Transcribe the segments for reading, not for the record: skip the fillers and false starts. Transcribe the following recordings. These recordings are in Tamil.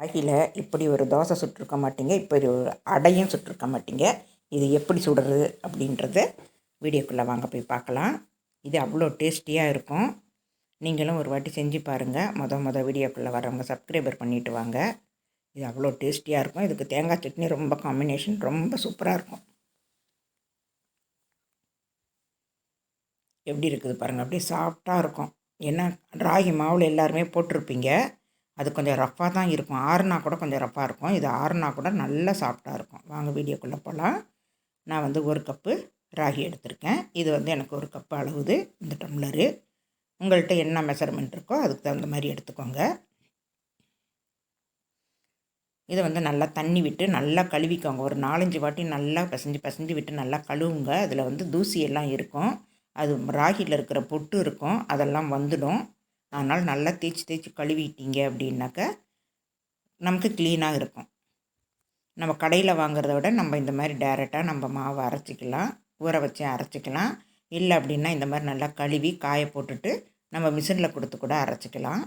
ராகியில் இப்படி ஒரு தோசை சுட்டிருக்க மாட்டீங்க, இப்படி ஒரு அடையும் சுட்டிருக்க மாட்டீங்க. இது எப்படி சுடுறது அப்படின்றத வீடியோக்குள்ளே வாங்க போய் பார்க்கலாம். இது அவ்வளோ டேஸ்டியாக இருக்கும். நீங்களும் ஒரு வாட்டி செஞ்சு பாருங்கள். வீடியோக்குள்ளே வரவங்க சப்ஸ்கிரைபர் பண்ணிவிட்டு வாங்க. இது அவ்வளோ டேஸ்டியாக இருக்கும். இதுக்கு தேங்காய் சட்னி ரொம்ப காம்பினேஷன், ரொம்ப சூப்பராக இருக்கும். எப்படி இருக்குது பாருங்கள், அப்படியே சாஃப்டாக இருக்கும். ஏன்னா ராகி மாவில் எல்லாருமே போட்டிருப்பீங்க. அது கொஞ்சம் ரஃப்பாக தான் இருக்கும். ஆறுனா கூட கொஞ்சம் ரஃப்பாக இருக்கும். இது ஆறுனா கூட நல்லா சாஃப்டாக இருக்கும். வாங்க வீடியோக்குள்ளே போகலாம். நான் வந்து 1 கப்பு ராகி எடுத்திருக்கேன். இது வந்து எனக்கு 1 கப்பு அளவுது இந்த டம்ளரு. உங்கள்கிட்ட என்ன மெஷர்மெண்ட் இருக்கோ அதுக்கு தகுந்த மாதிரி எடுத்துக்கோங்க. இதை வந்து நல்லா தண்ணி விட்டு நல்லா கழுவிக்கோங்க. ஒரு 4-5 வாட்டி நல்லா பிசைஞ்சு விட்டு நல்லா கழுவுங்க. அதில் வந்து தூசியெல்லாம் இருக்கும். அது ராகியில் இருக்கிற பொட்டு இருக்கும், அதெல்லாம் வந்துடும். அதனால் நல்லா தேய்ச்சி கழுவிட்டீங்க அப்படின்னாக்க நமக்கு க்ளீனாக இருக்கும். நம்ம கடையில் வாங்குறத விட நம்ம இந்த மாதிரி டைரெக்டாக நம்ம மாவை அரைச்சிக்கலாம், ஊற வச்சு அரைச்சிக்கலாம். இல்லை அப்படின்னா இந்த மாதிரி நல்லா கழுவி காய போட்டுட்டு நம்ம மிஷினில் கொடுத்து கூட அரைச்சிக்கலாம்.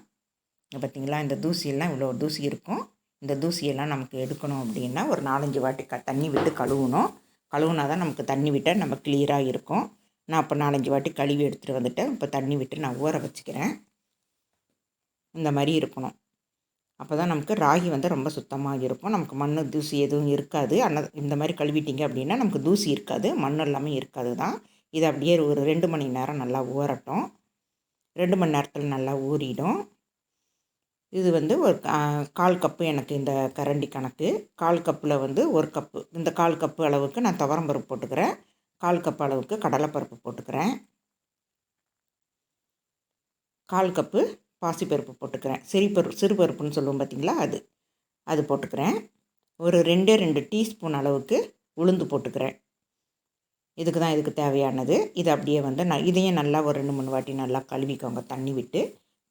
பார்த்திங்களா, இந்த தூசியெல்லாம் இவ்வளோ தூசி இருக்கும். இந்த தூசியெல்லாம் நமக்கு எடுக்கணும் அப்படின்னா ஒரு 4-5 வாட்டி தண்ணி விட்டு கழுவணும். கழுவுனா தான் நமக்கு தண்ணி விட்டால் நம்ம கிளியராக இருக்கும். நான் இப்போ 4-5 வாட்டி கழுவி எடுத்துகிட்டு வந்துட்டேன். இப்போ தண்ணி விட்டு நான் ஊற வச்சுக்கிறேன். இந்த மாதிரி இருக்கணும். அப்போ தான் நமக்கு ராகி வந்து ரொம்ப சுத்தமாக இருக்கும். நமக்கு மண் தூசி எதுவும் இருக்காது. ஆனால் இந்த மாதிரி கழுவிட்டிங்க அப்படின்னா நமக்கு தூசி இருக்காது, மண் எல்லாமே இருக்காது தான். இது அப்படியே ஒரு 2 மணி நேரம் நல்லா ஊறட்டும். 2 மணி நேரத்தில் நல்லா ஊறிடும். இது வந்து ஒரு 1/4 கப்பு எனக்கு இந்த கரண்டி கணக்கு. 1/4 கப்பில் வந்து 1 கப்பு, இந்த 1/4 கப்பு அளவுக்கு நான் துவரம்பருப்பு போட்டுக்கிறேன். 1/4 கப்பு அளவுக்கு கடலைப்பருப்பு போட்டுக்கிறேன். 1/4 கப்பு பாசிப்பருப்பு போட்டுக்கிறேன். சிறுபருப்புன்னு சொல்லுவோம் பார்த்திங்களா, அது போட்டுக்கிறேன். ஒரு 2 டீஸ்பூன் அளவுக்கு உளுந்து போட்டுக்கிறேன். இதுக்கு தேவையானது. இது அப்படியே வந்து இதையும் நல்லா ஒரு 2-3 வாட்டி நல்லா கழுவிக்கோங்க தண்ணி விட்டு.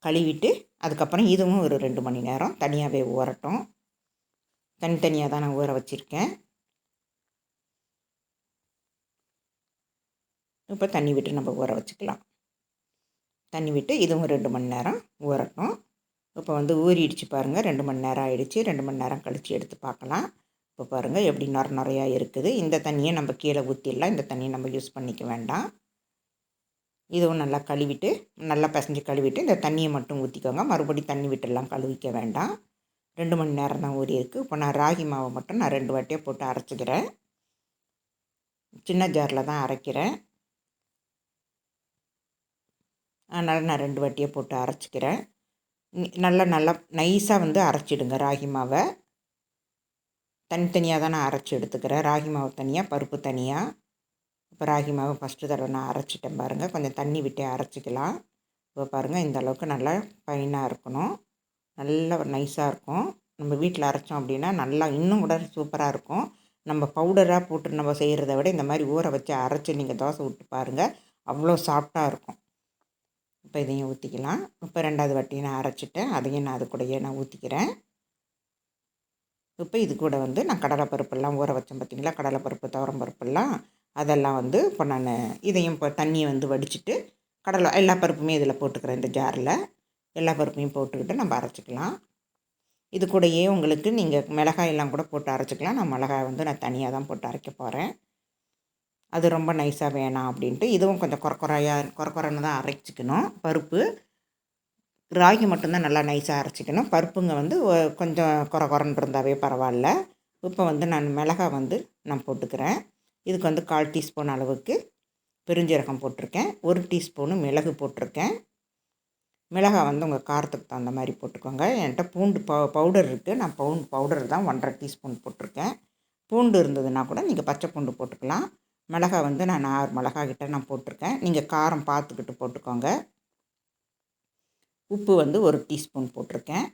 கழுவிட்டு அதுக்கப்புறம் இதுவும் ஒரு 2 மணி நேரம் தனியாகவே ஊறட்டும். தனித்தனியாக தான் நான் ஊற வச்சுருக்கேன். இப்போ தண்ணி விட்டு நம்ம ஊற வச்சுக்கலாம். தண்ணி விட்டு இதுவும் 2 மணி நேரம் ஊறட்டும். இப்போ வந்து ஊறிடுச்சு பாருங்கள். 2 மணி நேரம் ஆகிடுச்சு. 2 மணி நேரம் கழித்து எடுத்து பார்க்கலாம். இப்போ பாருங்கள் எப்படி நுரையா இருக்குது. இந்த தண்ணியை நம்ம கீழே ஊற்றிடலாம். இந்த தண்ணியை நம்ம யூஸ் பண்ணிக்க வேண்டாம். இதுவும் நல்லா கழுவிட்டு, நல்லா பிசைஞ்சு கழுவிட்டு இந்த தண்ணியை மட்டும் ஊற்றிக்கோங்க. மறுபடியும் தண்ணி விட்டுலாம் கழுவிக்க வேண்டாம். 2 மணி நேரம் தான் ஊறி இருக்குது. இப்போ நான் ராகி மாவை மட்டும் நான் 2 வாட்டியாக போட்டு அரைச்சிக்கிறேன். சின்ன ஜாரில் தான் அரைக்கிறேன். அதனால் நான் 2 வாட்டியாக போட்டு அரைச்சிக்கிறேன். நல்லா நைஸாக வந்து அரைச்சிடுங்க ராகி மாவை. தனித்தனியாக தான் நான் அரைச்சி எடுத்துக்கிறேன். ராகி மாவு தனியாக, பருப்பு தனியாக. இப்போ ராகி மாவு ஃபஸ்ட்டு தடவை நான் அரைச்சிட்டேன் பாருங்கள். கொஞ்சம் தண்ணி விட்டே அரைச்சிக்கலாம். இப்போ பாருங்கள், இந்த அளவுக்கு நல்லா ஃபைனாக இருக்கணும். நல்லா நைஸாக இருக்கும். நம்ம வீட்டில் அரைச்சோம் அப்படின்னா நல்லா இன்னும் கூட சூப்பராக இருக்கும். நம்ம பவுடராக போட்டு நம்ம செய்கிறத விட இந்த மாதிரி ஊற வச்சு அரைச்சி நீங்கள் தோசை விட்டு பாருங்கள், அவ்வளோ சாஃப்டாக இருக்கும். இப்போ இதையும் ஊற்றிக்கலாம். இப்போ 2வது வாட்டியும் நான் அரைச்சிட்டேன். அதையும் நான் அது கூடயே நான் ஊற்றிக்கிறேன். இப்போ இது கூட வந்து நான் கடலைப்பருப்பெல்லாம் ஊற வச்சேன் பார்த்திங்களா, கடலைப்பருப்பு, துவரம்பருப்பெல்லாம், அதெல்லாம் வந்து இப்போ நான் இதையும் இப்போ தண்ணியை வந்து வடிச்சிட்டு எல்லா பருப்புமே இதில் போட்டுக்கிறேன். இந்த ஜாரில் எல்லா பருப்பையும் போட்டுக்கிட்டு நம்ம அரைச்சிக்கலாம். இது கூடயே உங்களுக்கு நீங்கள் மிளகாயெல்லாம் கூட போட்டு அரைச்சிக்கலாம். நான் மிளகாய் வந்து நான் தனியாக தான் போட்டு அரைக்க போகிறேன். அது ரொம்ப நைஸாக வேணாம் அப்படின்ட்டு இதுவும் கொஞ்சம் கொரன்னு தான் அரைச்சிக்கணும். பருப்பு, ராகி மட்டும்தான் நல்லா நைஸாக அரைச்சிக்கணும். பருப்புங்க வந்து கொஞ்சம் கொரன்னு இருந்தாவே பரவாயில்ல. இப்போ வந்து நான் மிளகாய் வந்து நான் போட்டுக்கிறேன். இதுக்கு வந்து 1/4 டீஸ்பூன் அளவுக்கு பெருஞ்சீரகம் போட்டிருக்கேன். 1 டீஸ்பூனு மிளகு போட்டிருக்கேன். மிளகாய் வந்து உங்கள் காரத்துக்கு தகுந்த மாதிரி போட்டுக்கோங்க. என்கிட்ட பூண்டு பவுடர் இருக்குது. நான் பவுடர் தான் 1/2 டீஸ்பூன் போட்டிருக்கேன். பூண்டு இருந்ததுன்னா கூட நீங்கள் பச்சை பூண்டு போட்டுக்கலாம். மிளகாய் வந்து நான் 6 மிளகாய் கிட்ட நான் போட்டிருக்கேன். நீங்கள் காரம் பார்த்துக்கிட்டு போட்டுக்கோங்க. உப்பு வந்து 1 டீஸ்பூன் போட்டிருக்கேன்.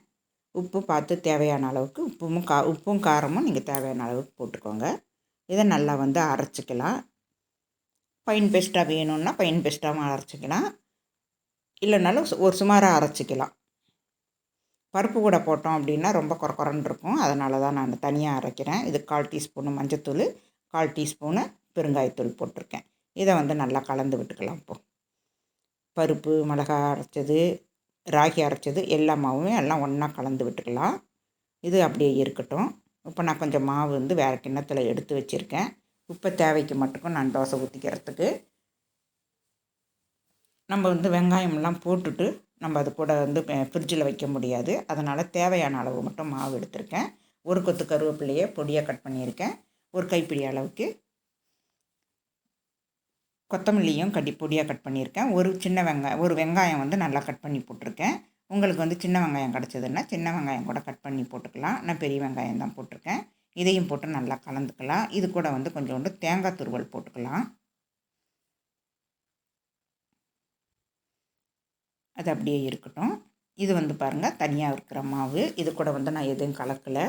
உப்பு பார்த்து தேவையான அளவுக்கு உப்பும் காரமும் நீங்கள் தேவையான அளவுக்கு போட்டுக்கோங்க. இதை நல்லா வந்து அரைச்சிக்கலாம். ஃபைன் பேஸ்ட்டாக வேணும்னா ஃபைன் பேஸ்ட்டாகவும் அரைச்சிக்கலாம், இல்லைனாலும் ஒரு சுமாராக அரைச்சிக்கலாம். பருப்பு கூட போட்டோம் அப்படின்னா ரொம்ப கொரன்னு இருக்கும். அதனால தான் நான் தனியாக அரைக்கிறேன். இது 1/4 டீஸ்பூனு மஞ்சத்தூள், 1/4 டீஸ்பூனு பெருங்காயத்தூள் போட்டிருக்கேன். இதை வந்து நல்லா கலந்து விட்டுக்கலாம். இப்போது பருப்பு, மிளகாய் அரைச்சது, ராகி அரைச்சது எல்லா மாவுமே எல்லாம் ஒன்றா கலந்து விட்டுக்கலாம். இது அப்படியே இருக்கட்டும். இப்போ நான் கொஞ்சம் மாவு வந்து வேறு கிண்ணத்தில் எடுத்து வச்சுருக்கேன். இப்போ தேவைக்கு மட்டுக்கும் நான் தோசை ஊற்றிக்கிறதுக்கு நம்ம வந்து வெங்காயம்லாம் போட்டுட்டு நம்ம அது கூட வந்து ஃப்ரிட்ஜில் வைக்க முடியாது. அதனால் தேவையான அளவு மட்டும் மாவு எடுத்திருக்கேன். ஒரு கொத்து கருவேப்பிலையை பொடியாக கட் பண்ணியிருக்கேன். ஒரு கைப்பிடி அளவுக்கு கொத்தமல்லியும் பொடியாக கட் பண்ணியிருக்கேன். ஒரு வெங்காயம் வந்து நல்லா கட் பண்ணி போட்டிருக்கேன். உங்களுக்கு வந்து சின்ன வெங்காயம் கிடச்சதுன்னா சின்ன வெங்காயம் கூட கட் பண்ணி போட்டுக்கலாம். நான் பெரிய வெங்காயம் தான் போட்டிருக்கேன். இதையும் போட்டு நல்லா கலந்துக்கலாம். இது கூட வந்து கொஞ்சோண்டு தேங்காய் துருவல் போட்டுக்கலாம். அது அப்படியே இருக்கட்டும். இது வந்து பாருங்கள் தனியாக இருக்கிற மாவு. இது கூட வந்து நான் எதுவும் கலக்கலை.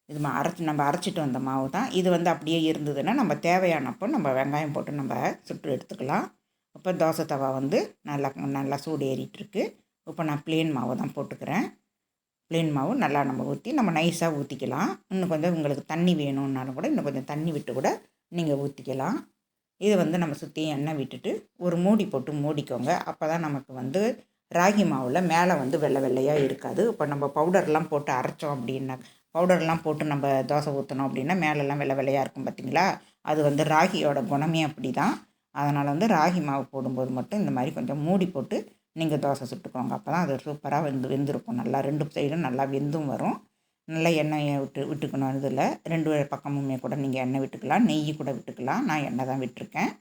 இது நம்ம அரைச்சிட்டு வந்த மாவு தான். இது வந்து அப்படியே இருந்ததுன்னா நம்ம தேவையானப்போ நம்ம வெங்காயம் போட்டு நம்ம சுட்டு எடுத்துக்கலாம். இப்போ தோசை தவா வந்து நல்லா நல்லா சூடு ஏறிட்டுருக்கு. இப்போ நான் ப்ளெயின் மாவு தான் போட்டுக்கிறேன். ப்ளெயின் மாவு நல்லா நம்ம ஊற்றி நம்ம நைஸாக ஊற்றிக்கலாம். இன்னும் கொஞ்சம் உங்களுக்கு தண்ணி வேணும்னாலும் கூட இன்னும் கொஞ்சம் தண்ணி விட்டு கூட நீங்கள் ஊற்றிக்கலாம். இதை வந்து நம்ம சுற்றி எண்ணெய் விட்டுட்டு ஒரு மூடி போட்டு மூடிக்கோங்க. அப்போ தான் நமக்கு வந்து ராகி மாவில் மேலே வந்து வெள்ளை வெள்ளையாக இருக்காது. இப்போ நம்ம பவுடர்லாம் போட்டு அரைச்சோம் அப்படின்னா பவுடர்லாம் போட்டு நம்ம தோசை ஊற்றினோம் அப்படின்னா மேலெல்லாம் வெள்ளை வெள்ளையாக இருக்கும் பார்த்திங்களா? அது வந்து ராகியோட குணமே அப்படி தான். அதனால் வந்து ராகி மாவு போடும்போது மட்டும் இந்த மாதிரி கொஞ்சம் மூடி போட்டு நீங்கள் தோசை சுட்டுக்கோங்க. அப்போ தான் அது சூப்பராக வெந்திருக்கும். நல்லா 2 சைடும் நல்லா வெந்தும் வரும். நல்லா எண்ணெயை விட்டுக்கணும். இதில் 2 பக்கமுமே கூட நீங்கள் எண்ணெய் விட்டுக்கலாம், நெய் கூட விட்டுக்கலாம். நான் எண்ணெய் தான் விட்டுருக்கேன்.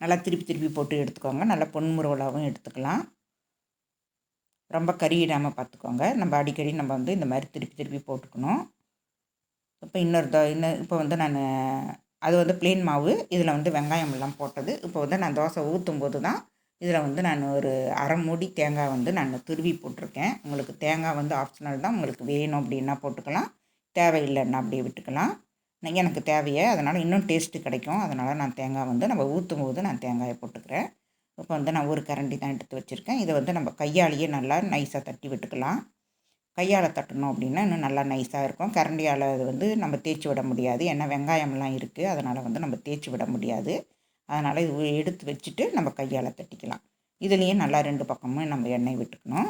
நல்லா திருப்பி போட்டு எடுத்துக்கோங்க. நல்லா பொன்முருவலாகவும் எடுத்துக்கலாம். ரொம்ப கறியிடாமல் பார்த்துக்கோங்க. நம்ம அடிக்கடி நம்ம வந்து இந்த மாதிரி திருப்பி போட்டுக்கணும். இப்போ இப்போ வந்து நான் அது வந்து ப்ளெயின் மாவு. இதில் வந்து வெங்காயமெல்லாம் போட்டது. இப்போ வந்து நான் தோசை ஊற்றும்போது தான் இதில் வந்து நான் ஒரு அரை மூடி தேங்காய் வந்து நான் துருவி போட்டிருக்கேன். உங்களுக்கு தேங்காய் வந்து ஆப்ஷனல் தான். உங்களுக்கு வேணும் அப்படின்னா போட்டுக்கலாம், தேவையில்லைன்னா அப்படியே விட்டுக்கலாம். எனக்கு தேவையே, அதனால் இன்னும் டேஸ்ட்டு கிடைக்கும். அதனால் நான் தேங்காய் வந்து நம்ம ஊற்றும்போது நான் தேங்காயை போட்டுக்கிறேன். இப்போ வந்து நான் ஒரு கரண்டி தான் எடுத்து வச்சுருக்கேன். இதை வந்து நம்ம கையாலேயே நல்லா நைஸாக தட்டி விட்டுக்கலாம். கையால் தட்டணும் அப்படின்னா இன்னும் நல்லா நைஸாக இருக்கும். கரண்டியால் அது வந்து நம்ம தேய்ச்சி விட முடியாது. ஏன்னா வெங்காயம்லாம் இருக்குது. அதனால் வந்து நம்ம தேய்ச்சி விட முடியாது. அதனால் இது எடுத்து வச்சுட்டு நம்ம கையால் தட்டிக்கலாம். இதுலேயும் நல்லா 2 பக்கமும் நம்ம எண்ணெய் விட்டுக்கணும்.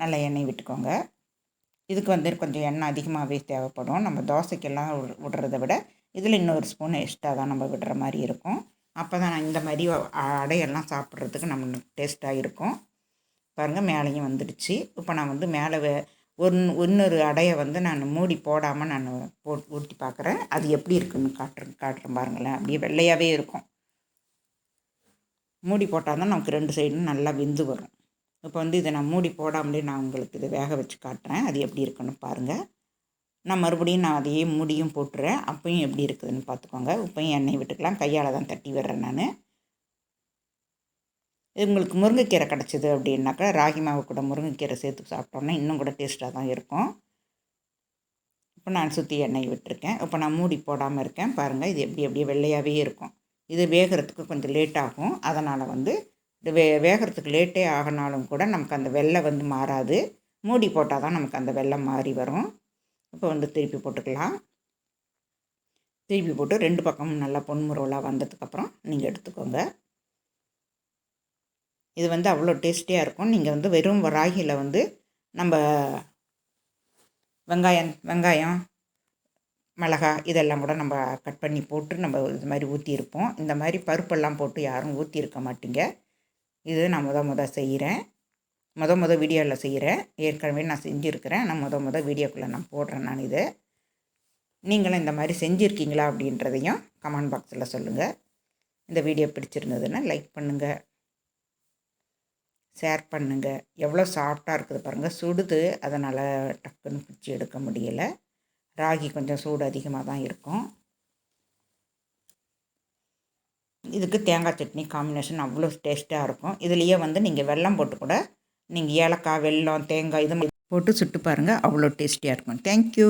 நல்லா எண்ணெய் விட்டுக்கோங்க. இதுக்கு வந்து கொஞ்சம் எண்ணெய் அதிகமாகவே தேவைப்படும். நம்ம தோசைக்கெல்லாம் விடுறத விட இதில் இன்னொரு ஸ்பூன் எக்ஸ்ட்ரா தான் நம்ம விடுற மாதிரி இருக்கும். அப்போ தான் நான் இந்த மாதிரி அடையெல்லாம் சாப்பிட்றதுக்கு நம்ம டேஸ்ட்டாக இருக்கும். பாருங்கள் மேலேயும் வந்துடுச்சு. இப்போ நான் வந்து மேலே இன்னொரு அடையை வந்து நான் மூடி போடாமல் நான் ஊற்றி பார்க்குறேன். அது எப்படி இருக்குதுன்னு காட்டுறேன் பாருங்களேன். அப்படியே வெள்ளையாகவே இருக்கும். மூடி போட்டால் தான் நமக்கு 2 சைடும் நல்லா வெந்து வரும். இப்போ வந்து இதை நான் மூடி போடாமலே நான் உங்களுக்கு இதை வேக வச்சு காட்டுறேன். அது எப்படி இருக்குன்னு பாருங்கள். நான் மறுபடியும் அதையே மூடியும் போட்டுறேன். அப்பையும் எப்படி இருக்குதுன்னு பார்த்துக்கோங்க. இப்போயும் எண்ணெய் விட்டுக்கலாம். கையால் தான் தட்டி விடுறேன் நான். உங்களுக்கு முருங்கைக்கீரை கிடச்சிது அப்படின்னாக்கா ராகி மாவு கூட முருங்கைக்கீரை சேர்த்து சாப்பிட்டோம்னா இன்னும் கூட டேஸ்ட்டாக தான் இருக்கும். இப்போ நான் சுற்றி எண்ணெய் விட்டுருக்கேன். இப்போ நான் மூடி போடாமல் இருக்கேன். பாருங்கள், இது அப்படியே வெள்ளையாகவே இருக்கும். இது வேகிறதுக்கு கொஞ்சம் லேட் ஆகும். அதனால் வந்து இது வேகிறதுக்கு லேட்டே ஆகினாலும் கூட நமக்கு அந்த வெள்ளை வந்து மாறாது. மூடி போட்டால் தான் நமக்கு அந்த வெள்ளை மாறி வரும். இப்போ வந்து திருப்பி போட்டுக்கலாம். திருப்பி போட்டு 2 பக்கமும் நல்லா பொன்முருவலாக வந்ததுக்கப்புறம் நீங்கள் எடுத்துக்கோங்க. இது வந்து அவ்வளோ டேஸ்டியாக இருக்கும். நீங்கள் வந்து வெறும் ராகியில் வந்து நம்ம வெங்காயம் மிளகாய் இதெல்லாம் கூட நம்ம கட் பண்ணி போட்டு நம்ம இது மாதிரி ஊற்றியிருப்போம். இந்த மாதிரி பருப்பெல்லாம் போட்டு யாரும் ஊற்றியிருக்க மாட்டீங்க. இது நான் செய்கிறேன். வீடியோவில் செய்கிறேன். ஏற்கனவே நான் செஞ்சுருக்கிறேன். நான் வீடியோக்குள்ளே நான் போடுறேன். நான் இது நீங்களும் இந்த மாதிரி செஞ்சுருக்கீங்களா அப்படின்றதையும் கமெண்ட் பாக்ஸில் சொல்லுங்கள். இந்த வீடியோ பிடிச்சிருந்ததுன்னா லைக் பண்ணுங்கள், ஷேர் பண்ணுங்கள். எவ்வளோ சாஃப்டாக இருக்குது பாருங்கள். சுடுது, அதனால் டக்குன்னு பிடிச்சி எடுக்க முடியலை. ராகி கொஞ்சம் சூடு அதிகமாக தான் இருக்கும். இதுக்கு தேங்காய் சட்னி காம்பினேஷன் அவ்வளோ டேஸ்ட்டாக இருக்கும். இதுலேயே வந்து நீங்கள் வெல்லம் போட்டு கூட நீங்கள் ஏலக்காய், வெல்லம், தேங்காய் இது போட்டு சுட்டு பாருங்கள். அவ்வளோ டேஸ்டியாக இருக்கும். தேங்க்யூ.